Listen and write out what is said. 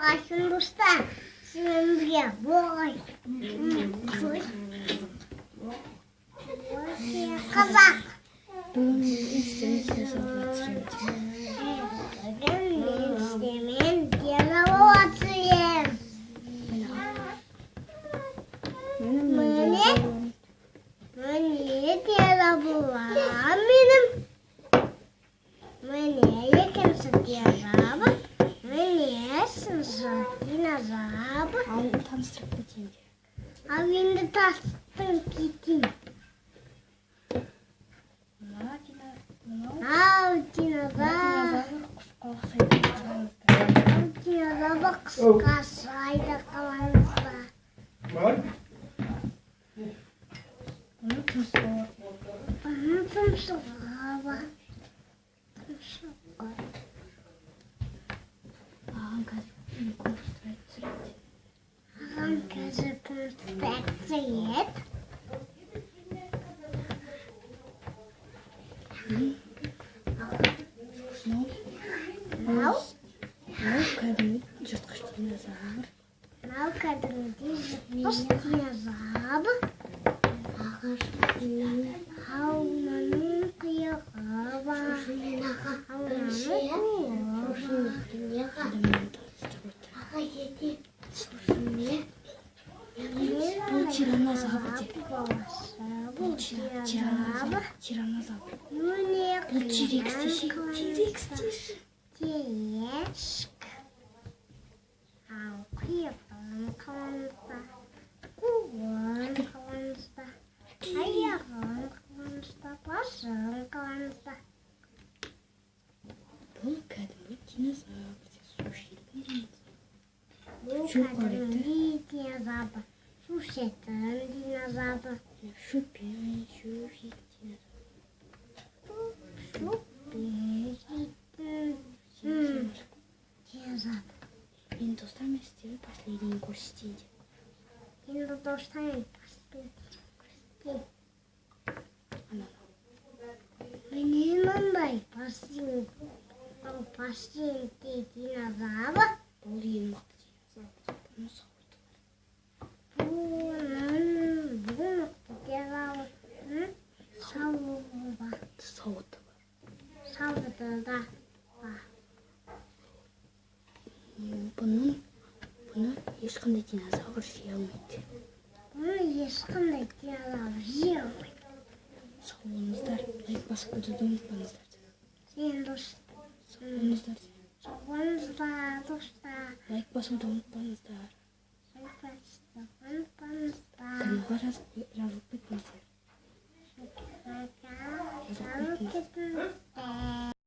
Ашындыста сенімге бой. Қазақ. Бүгін істемесе салғатырым. Бүгін істемен дені болатырым. Міне дені болам менім. Міне екінші дені. Міне сыншы динозавр. Ал таныстырып кетейін керек. Ал енді тастың кетейін. Ал динозавр. Динозавр қысқасы айда қалаңызда. Бұны тұмсығы. Бұны тұмсығы бар. Тұмсығы. Ағам қазір конструкция ет. Ағам қазір конструкция ет. Мынау кәдімгі жыртқыш динозавр. Мынау кәдімгі жыртқыш динозавр. Ал мынаның қиығы бар. Ал Бұл тираннозавр деп. Бұл тираннозавр. Тираннозавр. Бұл Тирекс деші. Тирекс деші. Тирешк. Ал құйрығын қалаңызда. Қолын қалаңызда. Аяғын қалаңызда. Басын қалаңызда. Бұл кәдімгі динозавр. Су ішетін динозавр. Бұл кәдімгі динозавр. Су ішетін динозавр. Шөппен су ішетін динозавр. Шөппен динозавр. Енді достармен сіздерге последний көрсетейін. Енді достармен последний көрсетейін. Міне мындай последний динозавр. Бұл ең мықты динозавр. Бұны сауыты бар. Бұл мықты динозаврдың сауыты бар. Сауыты бар. Сауыты да бар. Бұны ешқандай динозавр жей алмайды. Бұны ешқандай динозавр жей алмайды. Сау болыңыздар, лайк басып кетуді ұмытпаңыздар. Сен достар. Сау болыңыздар. Сау болыңыздар, достар. Лайк басуды ұмытпаңыздар. Каналға жазылып кетіңіздер. Жазылып кетіңіздер.